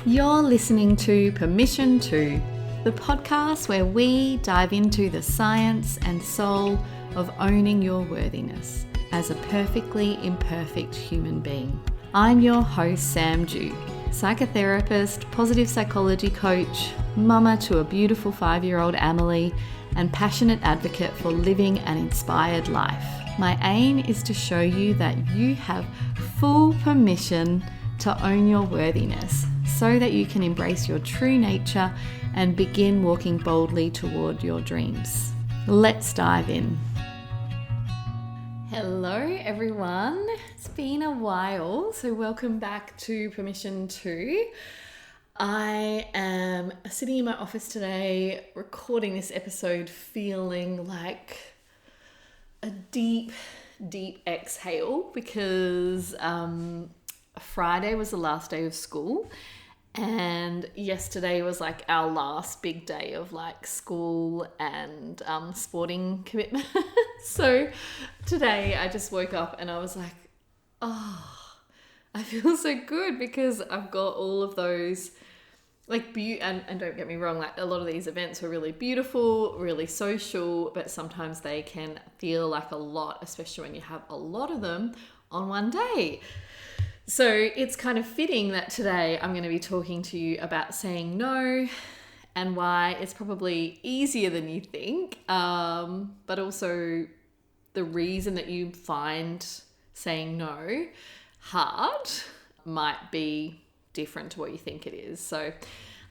You're listening to Permission To, the podcast where we dive into the science and soul of owning your worthiness as a perfectly imperfect human being. I'm your host, Sam Dew, psychotherapist, positive psychology coach, mama to a beautiful 5-year-old Amelie, and passionate advocate for living an inspired life. My aim is to show you that you have full permission to own your worthiness so that you can embrace your true nature and begin walking boldly toward your dreams. Let's dive in. Hello everyone, it's been a while, so welcome back to Permission To. I am sitting in my office today recording this episode feeling like a deep exhale because Friday was the last day of school and yesterday was like our last big day of like school and sporting commitment. So today I just woke up and I was like, oh, I feel so good because I've got all of those like and don't get me wrong, like a lot of these events were really beautiful, really social, but sometimes they can feel like a lot, especially when you have a lot of them on one day. So it's kind of fitting that today I'm going to be talking to you about saying no and why it's probably easier than you think, but also the reason that you find saying no hard might be different to what you think it is. So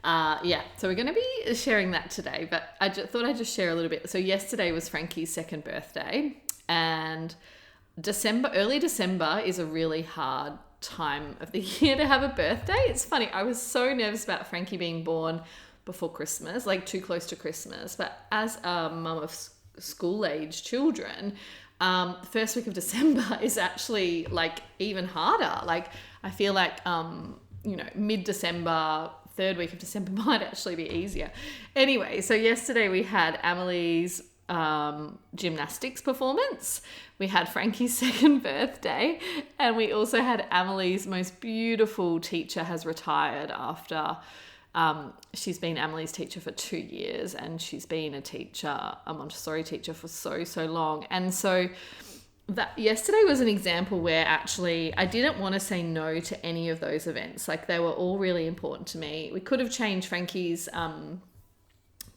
so we're going to be sharing that today, but I thought I'd just share a little bit. So yesterday was Frankie's second birthday, and early December is a really hard time of the year to have a birthday. It's funny, I was so nervous about Frankie being born before Christmas, like too close to Christmas, but as a mum of school age children, the first week of December is actually like even harder. Like I feel like mid-December, third week of December might actually be easier. Anyway, so yesterday we had Amelie's gymnastics performance. We had Frankie's second birthday, and we also had Amelie's most beautiful teacher has retired after she's been Amelie's teacher for 2 years, and she's been a Montessori teacher for so long. And so that yesterday was an example where actually I didn't want to say no to any of those events. Like they were all really important to me. We could have changed Frankie's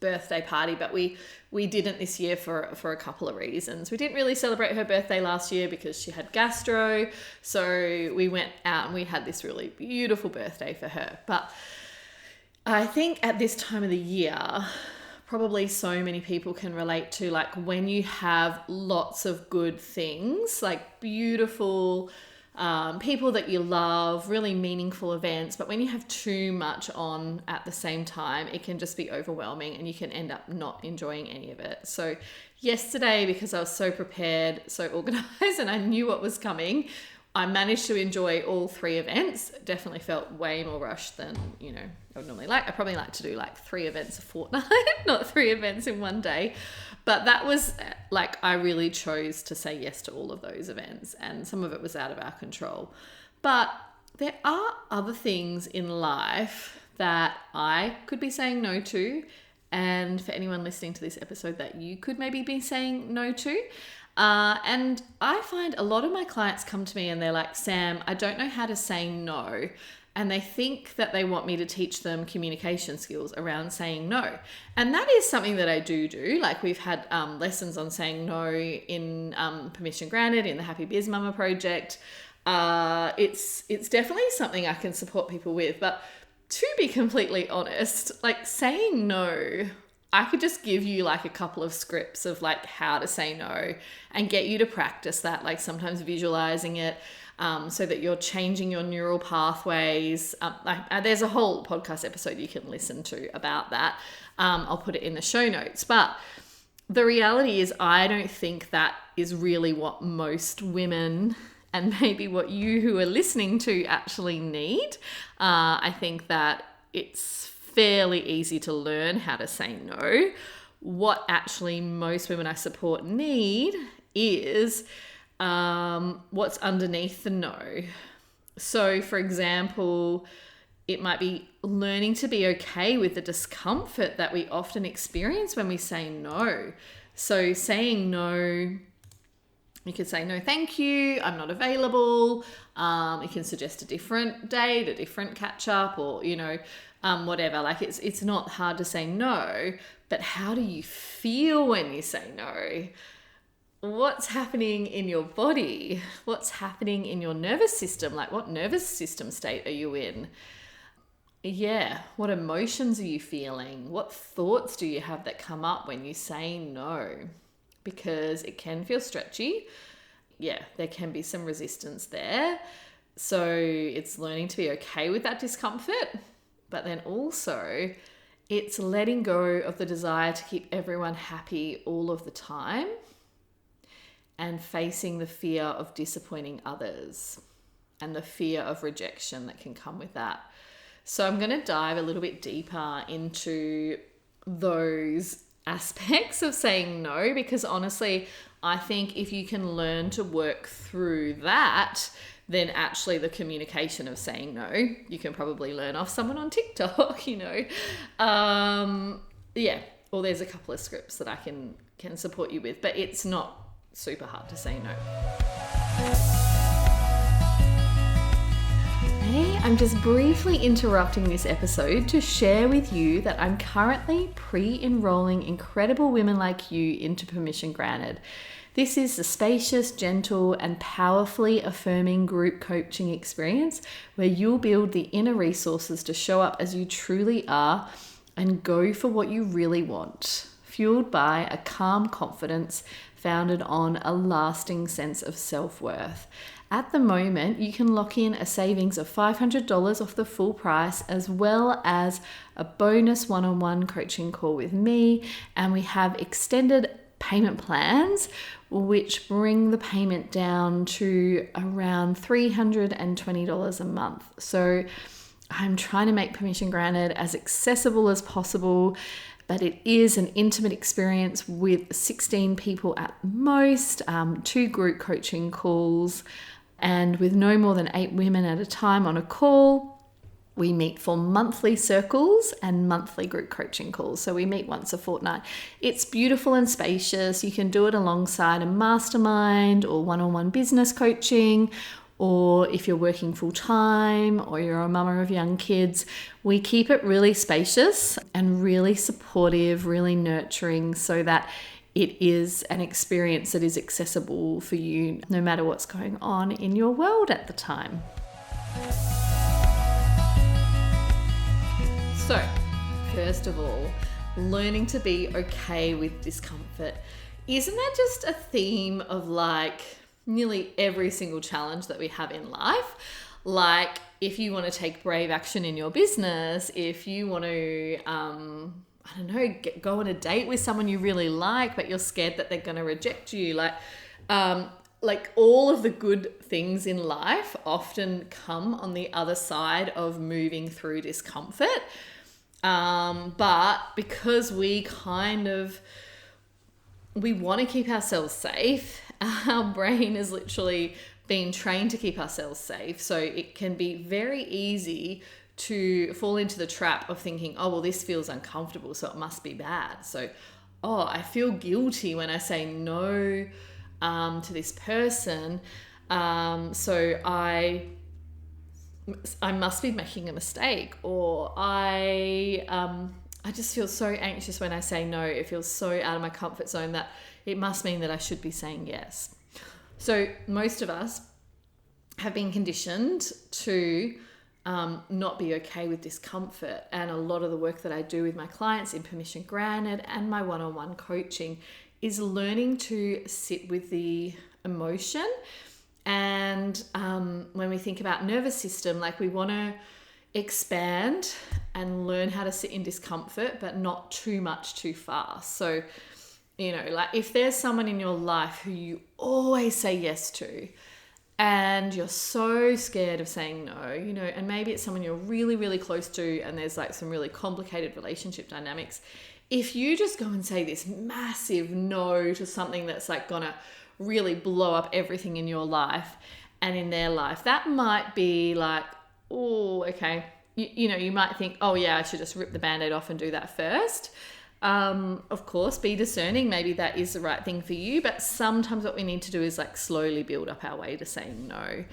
birthday party, but we didn't this year for a couple of reasons. We didn't really celebrate her birthday last year because she had gastro, so we went out and we had this really beautiful birthday for her. But I think at this time of the year, probably so many people can relate to like when you have lots of good things, like beautiful people that you love, really meaningful events, but when you have too much on at the same time, it can just be overwhelming and you can end up not enjoying any of it. So yesterday, because I was so prepared, so organized, and I knew what was coming, I managed to enjoy all 3 events. Definitely felt way more rushed than, I would normally like. I probably like to do like 3 events a fortnight, not 3 events in one day. But that was like, I really chose to say yes to all of those events, and some of it was out of our control. But there are other things in life that I could be saying no to, and for anyone listening to this episode that you could maybe be saying no to. And I find a lot of my clients come to me and they're like, Sam, I don't know how to say no. And they think that they want me to teach them communication skills around saying no. And that is something that I do. Like we've had lessons on saying no in Permission Granted in the Happy Biz Mama project. It's definitely something I can support people with. But to be completely honest, like saying no, I could just give you like a couple of scripts of like how to say no and get you to practice that, like sometimes visualizing it. So that you're changing your neural pathways. There's a whole podcast episode you can listen to about that. I'll put it in the show notes. But the reality is I don't think that is really what most women and maybe what you who are listening to actually need. I think that it's fairly easy to learn how to say no. What actually most women I support need is what's underneath the no. So, for example, it might be learning to be okay with the discomfort that we often experience when we say no. So saying no, you could say, no, thank you, I'm not available. You can suggest a different date, a different catch up, or, whatever. Like it's not hard to say no, but how do you feel when you say no? What's happening in your body? What's happening in your nervous system? Like, what nervous system state are you in? Yeah, what emotions are you feeling? What thoughts do you have that come up when you say no? Because it can feel stretchy. Yeah, there can be some resistance there. So it's learning to be okay with that discomfort, but then also it's letting go of the desire to keep everyone happy all of the time and facing the fear of disappointing others and the fear of rejection that can come with that. So I'm going to dive a little bit deeper into those aspects of saying no, because honestly, I think if you can learn to work through that, then actually the communication of saying no, you can probably learn off someone on TikTok, Yeah, or there's a couple of scripts that I can support you with, but it's not super hard to say no. Hey, I'm just briefly interrupting this episode to share with you that I'm currently pre-enrolling incredible women like you into Permission Granted. This is the spacious, gentle, and powerfully affirming group coaching experience where you'll build the inner resources to show up as you truly are and go for what you really want, fueled by a calm confidence founded on a lasting sense of self-worth. At the moment, you can lock in a savings of $500 off the full price, as well as a bonus one-on-one coaching call with me. And we have extended payment plans, which bring the payment down to around $320 a month. So I'm trying to make Permission Granted as accessible as possible, but it is an intimate experience with 16 people at most, 2 group coaching calls, and with no more than 8 women at a time on a call. We meet for monthly circles and monthly group coaching calls. So we meet once a fortnight. It's beautiful and spacious. You can do it alongside a mastermind or one-on-one business coaching, or if you're working full time or you're a mama of young kids. We keep it really spacious and really supportive, really nurturing, so that it is an experience that is accessible for you no matter what's going on in your world at the time. So, first of all, learning to be okay with discomfort. Isn't that just a theme of like nearly every single challenge that we have in life? Like if you want to take brave action in your business, if you want to, go on a date with someone you really like, but you're scared that they're going to reject you. Like all of the good things in life often come on the other side of moving through discomfort. But because we want to keep ourselves safe, our brain is literally being trained to keep ourselves safe. So it can be very easy to fall into the trap of thinking, oh, well, this feels uncomfortable, so it must be bad. So, oh, I feel guilty when I say no to this person. So I must be making a mistake, or I just feel so anxious when I say no. It feels so out of my comfort zone that it must mean that I should be saying yes. So most of us have been conditioned to not be okay with discomfort. And a lot of the work that I do with my clients in Permission Granted and my one-on-one coaching is learning to sit with the emotion. And when we think about nervous system, like we want to expand and learn how to sit in discomfort, but not too much too fast. So, like if there's someone in your life who you always say yes to, and you're so scared of saying no, and maybe it's someone you're really, really close to, and there's like some really complicated relationship dynamics. If you just go and say this massive no to something that's like gonna really blow up everything in your life and in their life, that might be like, oh, okay, you might think, oh yeah, I should just rip the Band-Aid off and do that first. Of course, be discerning. Maybe that is the right thing for you, but sometimes what we need to do is like slowly build up our way to saying no.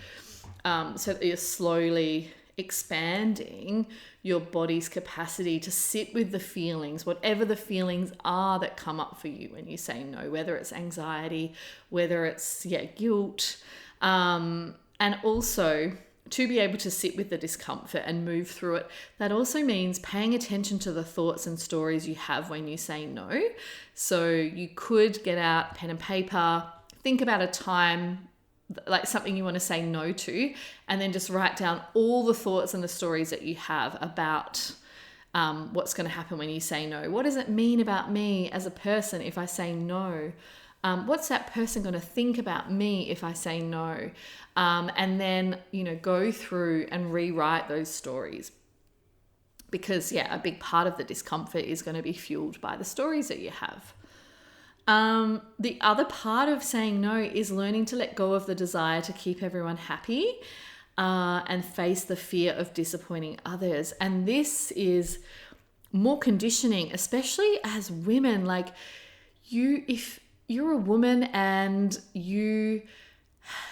So that you're slowly expanding your body's capacity to sit with the feelings, whatever the feelings are that come up for you when you say no, whether it's anxiety, whether it's guilt, and also to be able to sit with the discomfort and move through it. That also means paying attention to the thoughts and stories you have when you say no. So you could get out pen and paper, think about a time, like something you want to say no to, and then just write down all the thoughts and the stories that you have about what's going to happen when you say no. What does it mean about me as a person if I say no? What's that person going to think about me if I say no? And then, go through and rewrite those stories. Because, a big part of the discomfort is going to be fueled by the stories that you have. The other part of saying no is learning to let go of the desire to keep everyone happy and face the fear of disappointing others. And this is more conditioning, especially as women. Like if you're a woman and you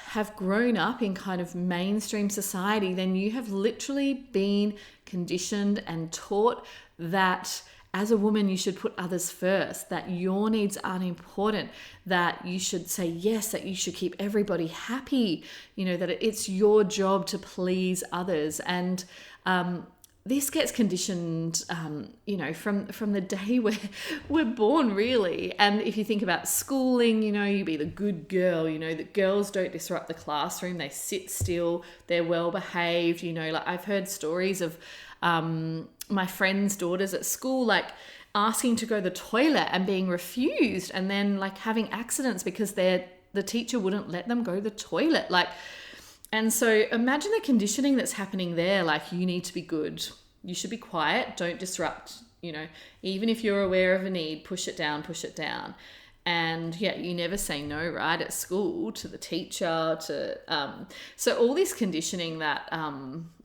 have grown up in kind of mainstream society, then you have literally been conditioned and taught that as a woman, you should put others first, that your needs aren't important, that you should say yes, that you should keep everybody happy, that it's your job to please others. And this gets conditioned, from the day where we're born, really. And if you think about schooling, you be the good girl, that girls don't disrupt the classroom, they sit still, they're well behaved, like I've heard stories of my friends' daughters at school, like asking to go to the toilet and being refused, and then like having accidents because the teacher wouldn't let them go to the toilet. And so imagine the conditioning that's happening there. Like, you need to be good. You should be quiet. Don't disrupt, even if you're aware of a need, push it down. And you never say no, right, at school to the teacher, so all this conditioning that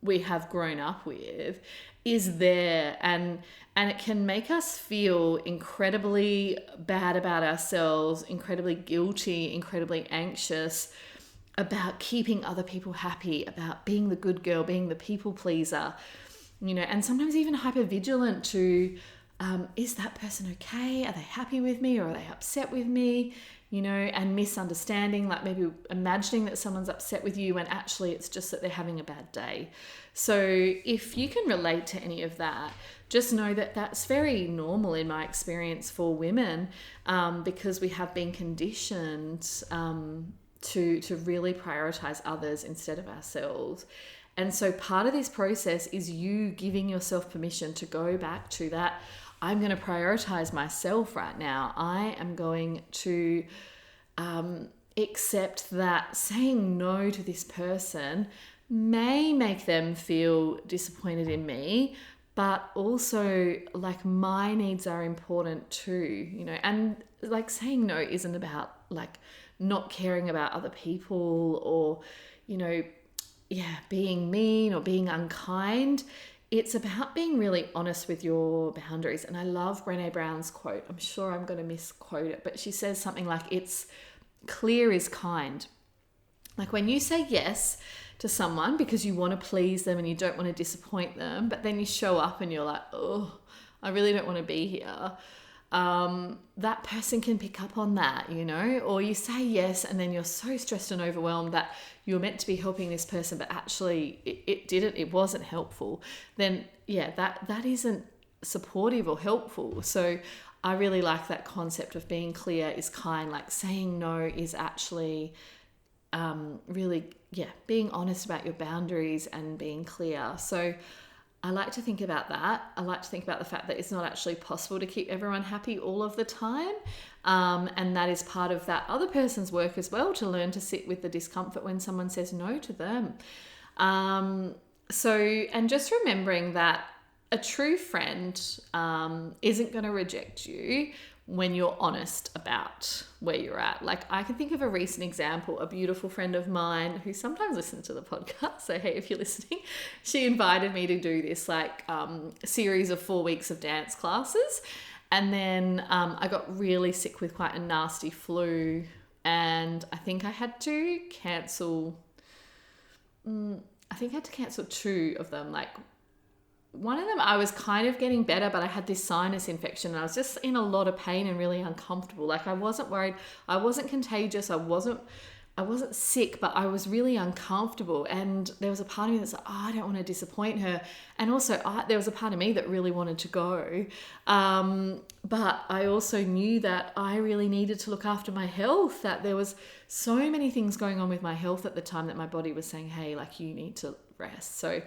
we have grown up with is there, and it can make us feel incredibly bad about ourselves, incredibly guilty, incredibly anxious about keeping other people happy, about being the good girl, being the people pleaser, and sometimes even hypervigilant to is that person okay? Are they happy with me, or are they upset with me? And misunderstanding, like maybe imagining that someone's upset with you when actually it's just that they're having a bad day. So if you can relate to any of that, just know that that's very normal in my experience for women, because we have been conditioned to really prioritize others instead of ourselves. And so part of this process is you giving yourself permission to go back to that. I'm going to prioritize myself right now. I am going to accept that saying no to this person may make them feel disappointed in me, but also like my needs are important too, and like saying no isn't about like not caring about other people or, being mean or being unkind. It's about being really honest with your boundaries. And I love Brené Brown's quote. I'm sure I'm going to misquote it, but she says something like, it's clear is kind. Like when you say yes to someone because you want to please them and you don't want to disappoint them, but then you show up and you're like, oh, I really don't want to be here. That person can pick up on that, or you say yes and then you're so stressed and overwhelmed that you're meant to be helping this person, but actually it wasn't helpful. Then that isn't supportive or helpful. So I really like that concept of being clear is kind. Like saying no is actually really being honest about your boundaries and being clear. So I like to think about that. I like to think about the fact that it's not actually possible to keep everyone happy all of the time. And that is part of that other person's work as well, to learn to sit with the discomfort when someone says no to them. And just remembering that a true friend isn't going to reject you when you're honest about where you're at. Like, I can think of a recent example. A beautiful friend of mine who sometimes listens to the podcast, so hey, if you're listening, she invited me to do this series of 4 weeks of dance classes. And then I got really sick with quite a nasty flu, and I think I had to cancel 2 of them. Like, one of them, I was kind of getting better, but I had this sinus infection and I was just in a lot of pain and really uncomfortable. Like, I wasn't worried. I wasn't contagious. I wasn't sick, but I was really uncomfortable. And there was a part of me that's like, I don't want to disappoint her. And also there was a part of me that really wanted to go. But I also knew that I really needed to look after my health, that there was so many things going on with my health at the time that my body was saying, hey, like, you need to rest. So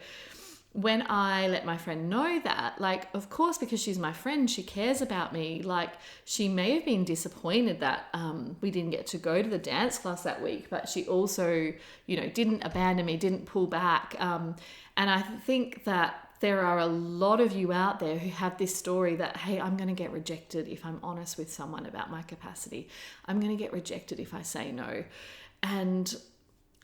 when I let my friend know that, like, of course, because she's my friend, she cares about me. Like, she may have been disappointed that we didn't get to go to the dance class that week, but she also, didn't abandon me, didn't pull back. And I think that there are a lot of you out there who have this story that, hey, I'm going to get rejected if I'm honest with someone about my capacity. I'm going to get rejected if I say no. And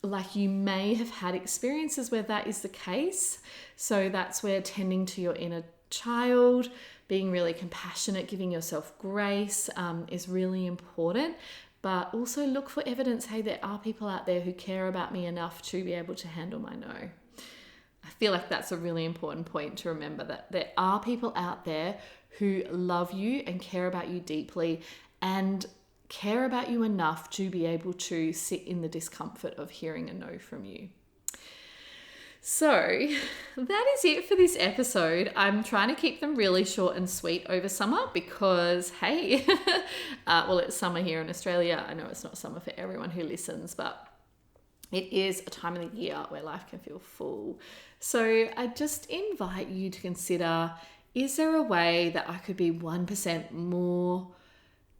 like, you may have had experiences where that is the case. So that's where tending to your inner child, being really compassionate, giving yourself grace is really important. But also look for evidence, hey, there are people out there who care about me enough to be able to handle my no. I feel like that's a really important point to remember, that there are people out there who love you and care about you deeply and care about you enough to be able to sit in the discomfort of hearing a no from you. So that is it for this episode. I'm trying to keep them really short and sweet over summer because, hey, well, it's summer here in Australia. I know it's not summer for everyone who listens, but it is a time of the year where life can feel full. So I just invite you to consider, is there a way that I could be 1% more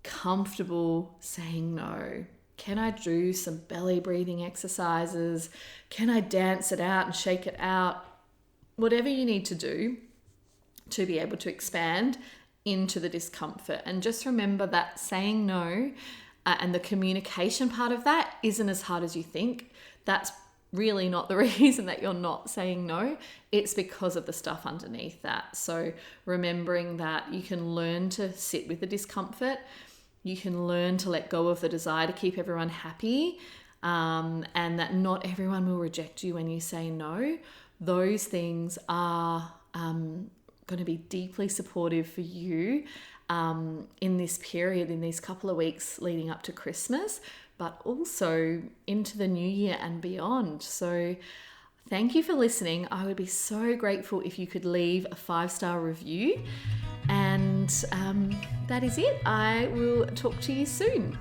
comfortable saying no? Can I do some belly breathing exercises? Can I dance it out and shake it out? Whatever you need to do to be able to expand into the discomfort. And just remember that saying no and the communication part of that isn't as hard as you think. That's really not the reason that you're not saying no. It's because of the stuff underneath that. So remembering that you can learn to sit with the discomfort. You can learn to let go of the desire to keep everyone happy, and that not everyone will reject you when you say no. Those things are going to be deeply supportive for you in this period, in these couple of weeks leading up to Christmas, but also into the new year and beyond. So thank you for listening. I would be so grateful if you could leave a 5-star review. And that is it. I will talk to you soon.